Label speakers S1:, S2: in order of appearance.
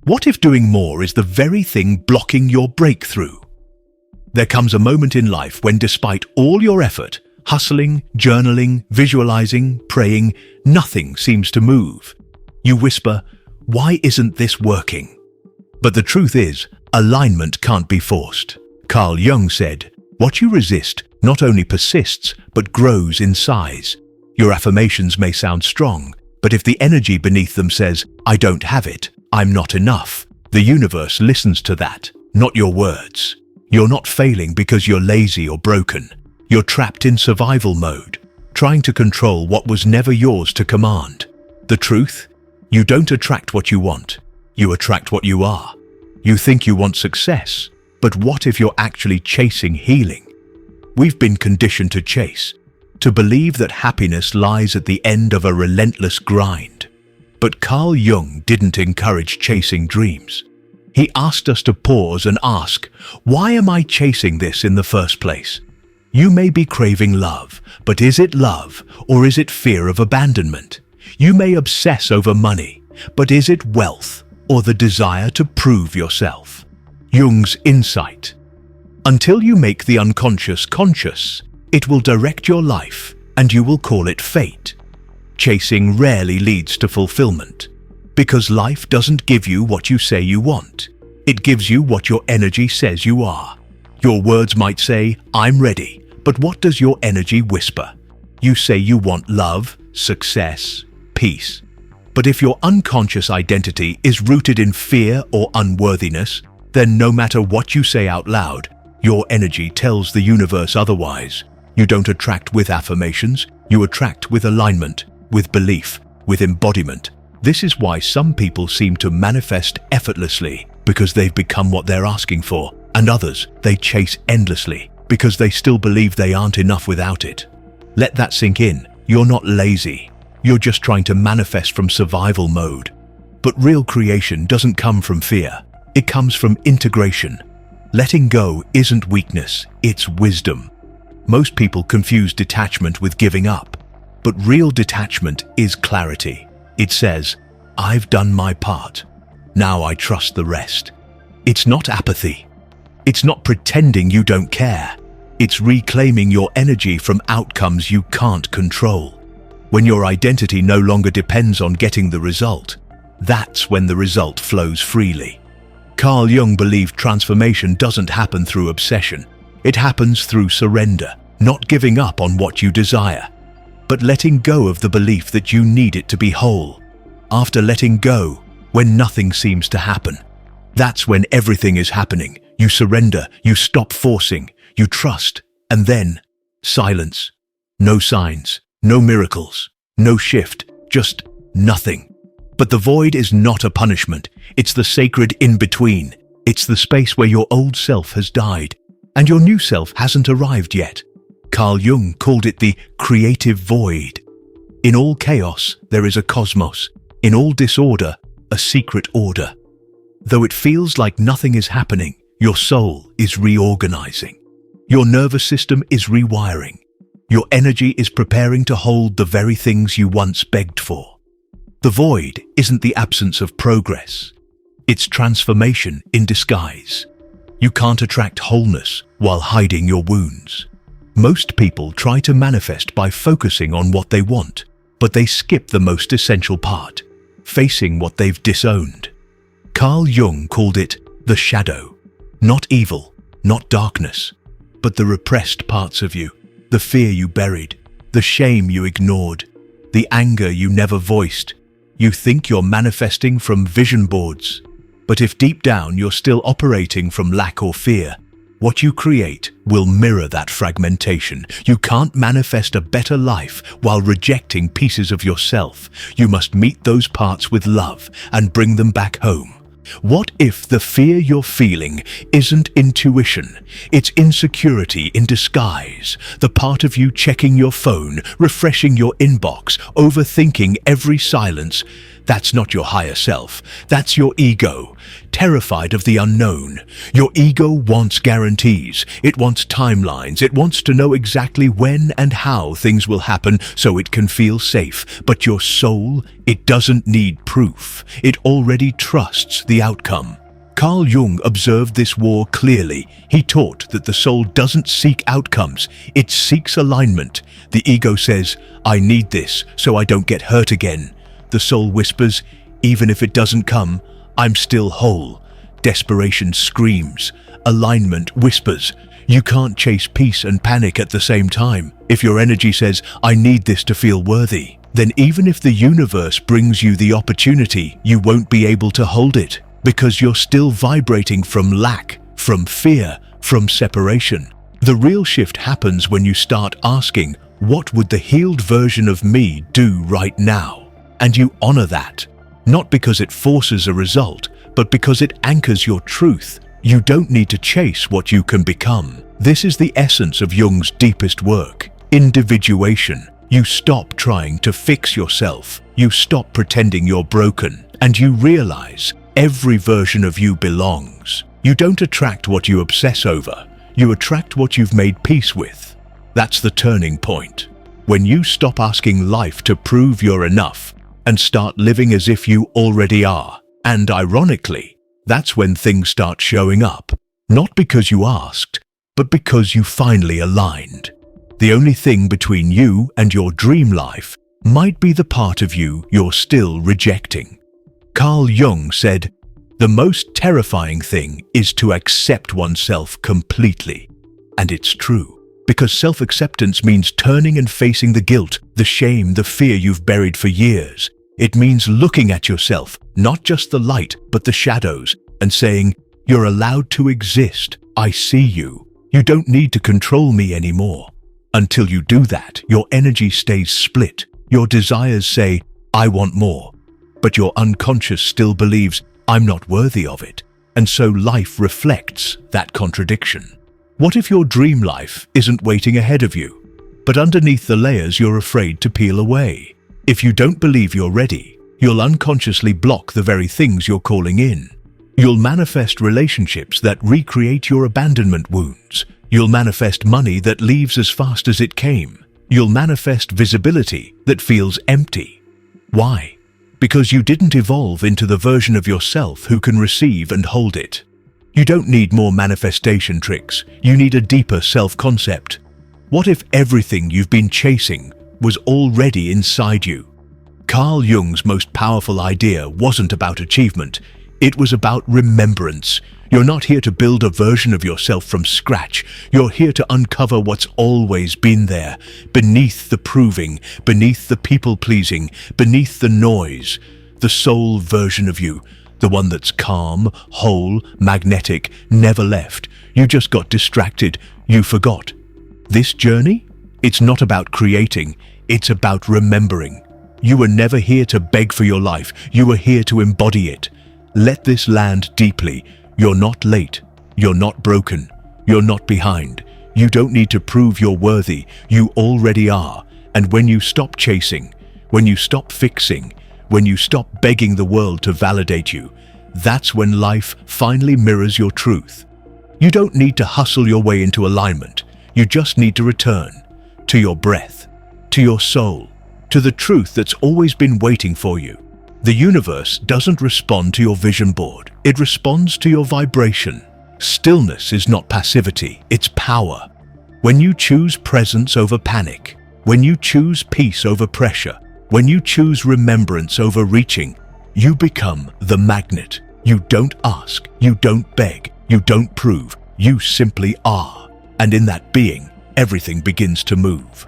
S1: What if doing more is the very thing blocking your breakthrough? There comes a moment in life when, despite all your effort, hustling, journaling, visualizing, praying, nothing seems to move. You whisper, "Why isn't this working?" But the truth is, alignment can't be forced. Carl Jung said, "What you resist not only persists, but grows in size." Your affirmations may sound strong, but if the energy beneath them says, "I don't have it, I'm not enough," the universe listens to that, not your words. You're not failing because you're lazy or broken. You're trapped in survival mode, trying to control what was never yours to command. The truth? You don't attract what you want. You attract what you are. You think you want success, but what if you're actually chasing healing? We've been conditioned to chase, to believe that happiness lies at the end of a relentless grind. But Carl Jung didn't encourage chasing dreams. He asked us to pause and ask, why am I chasing this in the first place? You may be craving love, but is it love or is it fear of abandonment? You may obsess over money, but is it wealth or the desire to prove yourself? Jung's insight. Until you make the unconscious conscious, it will direct your life and you will call it fate. Chasing rarely leads to fulfillment, because life doesn't give you what you say you want. It gives you what your energy says you are. Your words might say, "I'm ready," but what does your energy whisper? You say you want love, success, peace. But if your unconscious identity is rooted in fear or unworthiness, then no matter what you say out loud, your energy tells the universe otherwise. You don't attract with affirmations, you attract with alignment, with belief, with embodiment. This is why some people seem to manifest effortlessly, because they've become what they're asking for, and others, they chase endlessly, because they still believe they aren't enough without it. Let that sink in. You're not lazy. You're just trying to manifest from survival mode. But real creation doesn't come from fear. It comes from integration. Letting go isn't weakness, it's wisdom. Most people confuse detachment with giving up. But real detachment is clarity. It says, "I've done my part. Now I trust the rest." It's not apathy. It's not pretending you don't care. It's reclaiming your energy from outcomes you can't control. When your identity no longer depends on getting the result, that's when the result flows freely. Carl Jung believed transformation doesn't happen through obsession. It happens through surrender, not giving up on what you desire, but letting go of the belief that you need it to be whole. After letting go, when nothing seems to happen, that's when everything is happening. You surrender, you stop forcing, you trust, and then silence. No signs, no miracles, no shift, just nothing. But the void is not a punishment. It's the sacred in-between. It's the space where your old self has died and your new self hasn't arrived yet. Carl Jung called it the creative void. In all chaos, there is a cosmos. In all disorder, a secret order. Though it feels like nothing is happening, your soul is reorganizing. Your nervous system is rewiring. Your energy is preparing to hold the very things you once begged for. The void isn't the absence of progress. It's transformation in disguise. You can't attract wholeness while hiding your wounds. Most people try to manifest by focusing on what they want, but they skip the most essential part, facing what they've disowned. Carl Jung called it the shadow. Not evil, not darkness, but the repressed parts of you, the fear you buried, the shame you ignored, the anger you never voiced. You think you're manifesting from vision boards, but if deep down you're still operating from lack or fear, what you create will mirror that fragmentation. You can't manifest a better life while rejecting pieces of yourself. You must meet those parts with love and bring them back home. What if the fear you're feeling isn't intuition? It's insecurity in disguise. The part of you checking your phone, refreshing your inbox, overthinking every silence. That's not your higher self. That's your ego. terrified of the unknown. Your ego wants guarantees. It wants timelines. It wants to know exactly when and how things will happen so it can feel safe. But your soul, it doesn't need proof. It already trusts the outcome. Carl Jung observed this war clearly. He taught that the soul doesn't seek outcomes, it seeks alignment. The ego says, "I need this so I don't get hurt again." The soul whispers, "Even if it doesn't come, I'm still whole." Desperation screams. Alignment whispers. You can't chase peace and panic at the same time. If your energy says, "I need this to feel worthy," then even if the universe brings you the opportunity, you won't be able to hold it. Because you're still vibrating from lack, from fear, from separation. The real shift happens when you start asking, what would the healed version of me do right now? And you honor that. Not because it forces a result, but because it anchors your truth. You don't need to chase what you can become. This is the essence of Jung's deepest work. Individuation. You stop trying to fix yourself. You stop pretending you're broken. And you realize every version of you belongs. You don't attract what you obsess over. You attract what you've made peace with. That's the turning point. When you stop asking life to prove you're enough and start living as if you already are. And ironically, that's when things start showing up. Not because you asked, but because you finally aligned. The only thing between you and your dream life might be the part of you you're still rejecting. Carl Jung said, "The most terrifying thing is to accept oneself completely." And it's true, because self-acceptance means turning and facing the guilt, the shame, the fear you've buried for years. It means looking at yourself, not just the light, but the shadows, and saying, "You're allowed to exist. I see you. You don't need to control me anymore." Until you do that, your energy stays split. Your desires say, "I want more." But your unconscious still believes, "I'm not worthy of it." And so life reflects that contradiction. What if your dream life isn't waiting ahead of you, but underneath the layers you're afraid to peel away? If you don't believe you're ready, you'll unconsciously block the very things you're calling in. You'll manifest relationships that recreate your abandonment wounds. You'll manifest money that leaves as fast as it came. You'll manifest visibility that feels empty. Why? Because you didn't evolve into the version of yourself who can receive and hold it. You don't need more manifestation tricks. You need a deeper self-concept. What if everything you've been chasing was already inside you? Carl Jung's most powerful idea wasn't about achievement. It was about remembrance. You're not here to build a version of yourself from scratch. You're here to uncover what's always been there, beneath the proving, beneath the people-pleasing, beneath the noise. The soul version of you, the one that's calm, whole, magnetic, never left. You just got distracted. You forgot. This journey? It's not about creating. It's about remembering. You were never here to beg for your life. You were here to embody it. Let this land deeply. You're not late. You're not broken. You're not behind. You don't need to prove you're worthy. You already are. And when you stop chasing, when you stop fixing, when you stop begging the world to validate you, that's when life finally mirrors your truth. You don't need to hustle your way into alignment. You just need to return to your breath, to your soul, to the truth that's always been waiting for you. The universe doesn't respond to your vision board. It responds to your vibration. Stillness is not passivity, it's power. When you choose presence over panic, when you choose peace over pressure, when you choose remembrance over reaching, you become the magnet. You don't ask, you don't beg, you don't prove, you simply are. And in that being, everything begins to move.